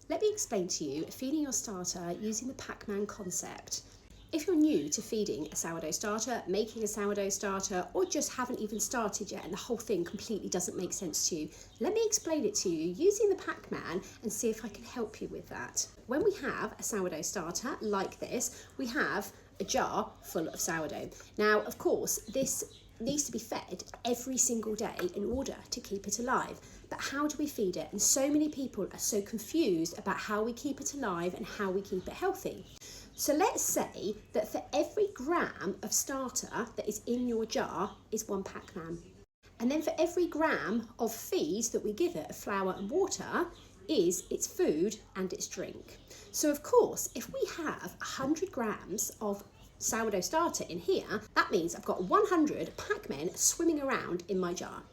Let me explain to you feeding your starter using the PAC-Man concept. If you're new to feeding a sourdough starter, making a sourdough starter, or just haven't even started yet and the whole thing completely doesn't make sense to you, let me explain it to you using the PAC-Man and see if I can help you with that. When we have a sourdough starter like this, we have a jar full of sourdough. Now, of course, this needs to be fed every single day in order to keep it alive. But how do we feed it? And so many people are so confused about how we keep it alive and how we keep it healthy. So let's say that for every gram of starter that is in your jar is one PAC-Man. And then for every gram of feed that we give it, of flour and water, is its food and its drink. So of course, if we have 100 grams of sourdough starter in here, that means I've got 100 PAC-Men swimming around in my jar.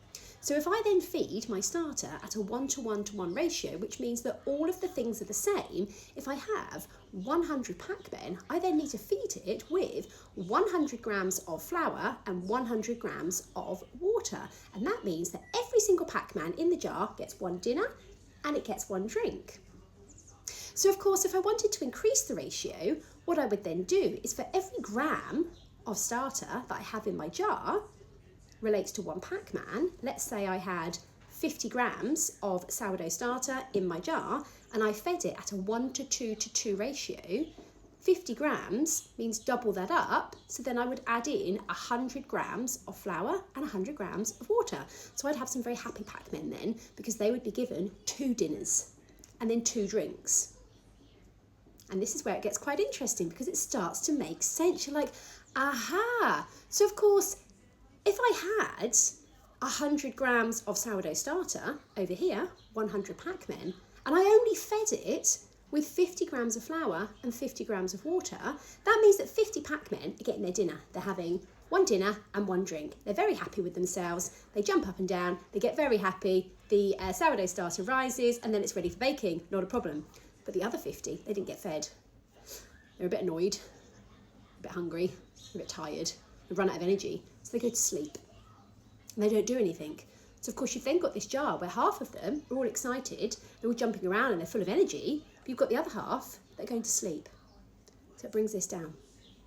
So if I then feed my starter at a 1:1:1 ratio, which means that all of the things are the same, if I have 100 PAC-Men, I then need to feed it with 100 grams of flour and 100 grams of water. And that means that every single PAC-Man in the jar gets one dinner and it gets one drink. So of course, if I wanted to increase the ratio, what I would then do is for every gram of starter that I have in my jar relates to one PAC-Man. Let's say I had 50 grams of sourdough starter in my jar and I fed it at a 1:2:2 ratio. 50 grams means double that up, so then I would add in 100 grams of flour and 100 grams of water. So I'd have some very happy PAC-Men then, because they would be given 2 dinners and then 2 drinks. And this is where it gets quite interesting, because it starts to make sense. You're like, aha! So of course, if I had 100 grams of sourdough starter over here, 100 PAC-Men, and I only fed it with 50 grams of flour and 50 grams of water, that means that 50 PAC-Men are getting their dinner. They're having one dinner and one drink. They're very happy with themselves. They jump up and down. They get very happy. The sourdough starter rises and then it's ready for baking. Not a problem. But the other 50, they didn't get fed. They're a bit annoyed, a bit hungry, a bit tired. They run out of energy, so they go to sleep and they don't do anything. So of course you've then got this jar where half of them are all excited, they're all jumping around and they're full of energy, but you've got the other half that are going to sleep. So it brings this down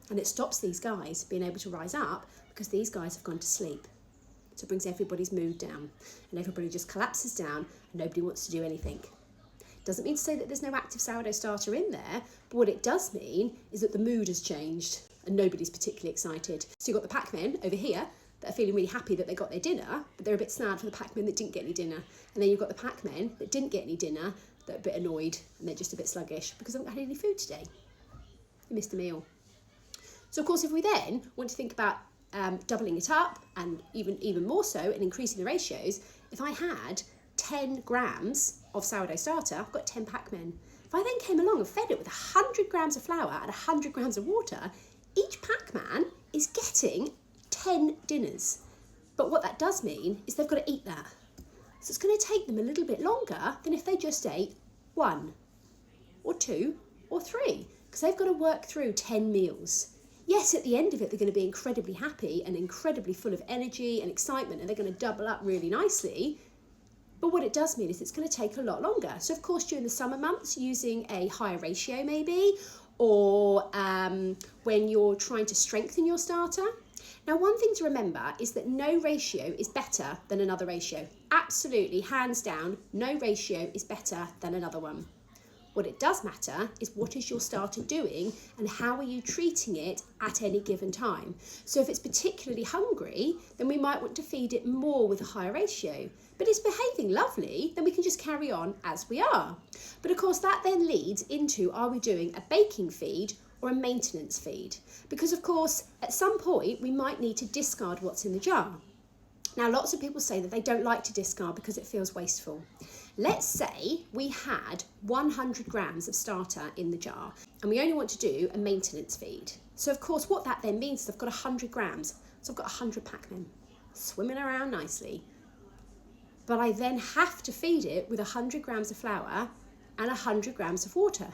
and it stops these guys being able to rise up because these guys have gone to sleep. So it brings everybody's mood down and everybody just collapses down and nobody wants to do anything. Doesn't mean to say that there's no active sourdough starter in there, but what it does mean is that the mood has changed and nobody's particularly excited. So you've got the PAC-Men over here that are feeling really happy that they got their dinner, but they're a bit sad for the PAC-Men that didn't get any dinner. And then you've got the PAC-Men that didn't get any dinner that are a bit annoyed and they're just a bit sluggish because they haven't had any food today. They missed a meal. So of course, if we then want to think about doubling it up and even more so and increasing the ratios, if I had 10 grams of sourdough starter, I've got 10 PAC-Men. If I then came along and fed it with 100 grams of flour and 100 grams of water, each PAC-Man is getting 10 dinners. But what that does mean is they've got to eat that. So it's going to take them a little bit longer than if they just ate 1 or 2 or 3, because they've got to work through 10 meals. Yes, at the end of it, they're going to be incredibly happy and incredibly full of energy and excitement, and they're going to double up really nicely. But what it does mean is it's going to take a lot longer. So of course, during the summer months, using a higher ratio maybe, or when you're trying to strengthen your starter. Now, one thing to remember is that no ratio is better than another ratio. Absolutely, hands down, no ratio is better than another one. What it does matter is what is your starter doing and how are you treating it at any given time. So if it's particularly hungry, then we might want to feed it more with a higher ratio. But it's behaving lovely, then we can just carry on as we are. But of course that then leads into, are we doing a baking feed or a maintenance feed? Because of course, at some point we might need to discard what's in the jar. Now, lots of people say that they don't like to discard because it feels wasteful. Let's say we had 100 grams of starter in the jar and we only want to do a maintenance feed. So of course, what that then means is I've got 100 grams. So I've got 100 PAC-Men swimming around nicely. But I then have to feed it with 100 grams of flour and 100 grams of water.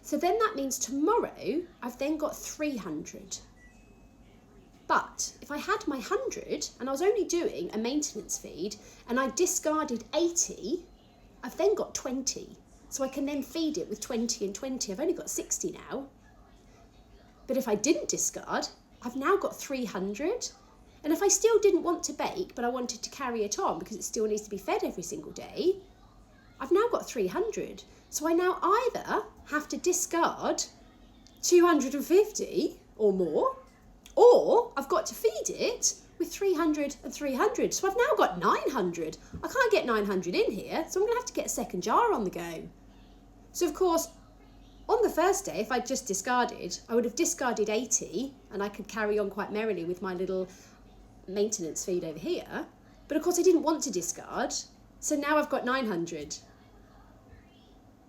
So then that means tomorrow I've then got 300. But if I had my 100 and I was only doing a maintenance feed and I discarded 80, I've then got 20. So I can then feed it with 20 and 20. I've only got 60 now. But if I didn't discard, I've now got 300. And if I still didn't want to bake, but I wanted to carry it on because it still needs to be fed every single day, I've now got 300. So I now either have to discard 250 or more, or I've got to feed it with 300 and 300. So I've now got 900. I can't get 900 in here, so I'm going to have to get a second jar on the go. So of course, on the first day, if I just discarded, I would have discarded 80 and I could carry on quite merrily with my little maintenance feed over here. But of course I didn't want to discard, so now I've got 900.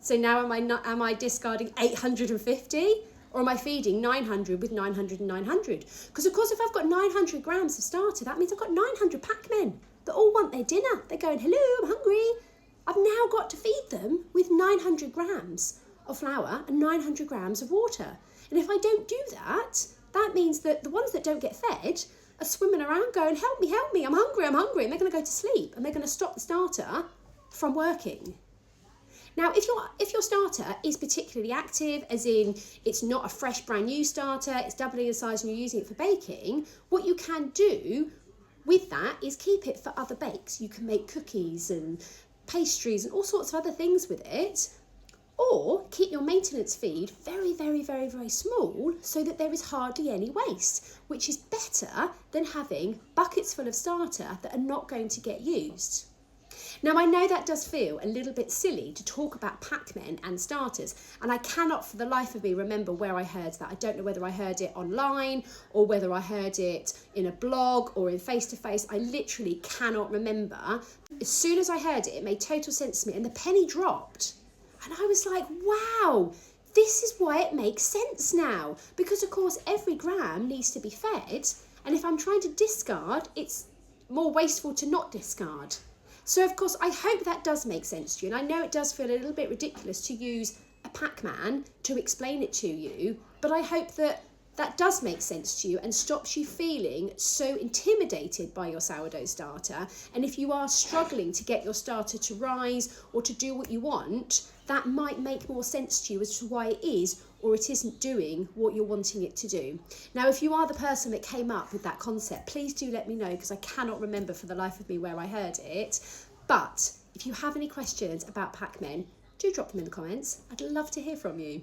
So now am I discarding 850? Or am I feeding 900 with 900 and 900? Because of course if I've got 900 grams of starter, that means I've got 900 Pac-Men that all want their dinner. They're going, hello, I'm hungry. I've now got to feed them with 900 grams of flour and 900 grams of water. And if I don't do that, that means that the ones that don't get fed are swimming around going, help me, I'm hungry. And they're going to go to sleep and they're going to stop the starter from working. Now, if your starter is particularly active, as in it's not a fresh brand new starter, it's doubling in size and you're using it for baking, what you can do with that is keep it for other bakes. You can make cookies and pastries and all sorts of other things with it, or keep your maintenance feed very, very, very, very small so that there is hardly any waste, which is better than having buckets full of starter that are not going to get used. Now, I know that does feel a little bit silly to talk about Pac-Men and starters, and I cannot for the life of me remember where I heard that. I don't know whether I heard it online or whether I heard it in a blog or in face-to-face. I literally cannot remember. As soon as I heard it, it made total sense to me, and the penny dropped. And I was like, wow, this is why it makes sense now. Because, of course, every gram needs to be fed, and if I'm trying to discard, it's more wasteful to not discard. So, of course, I hope that does make sense to you. And I know it does feel a little bit ridiculous to use a Pac-Man to explain it to you, but I hope that that does make sense to you and stops you feeling so intimidated by your sourdough starter. And if you are struggling to get your starter to rise or to do what you want, that might make more sense to you as to why it is or it isn't doing what you're wanting it to do. Now, if you are the person that came up with that concept, please do let me know, because I cannot remember for the life of me where I heard it. But if you have any questions about Pac-Men, do drop them in the comments. I'd love to hear from you.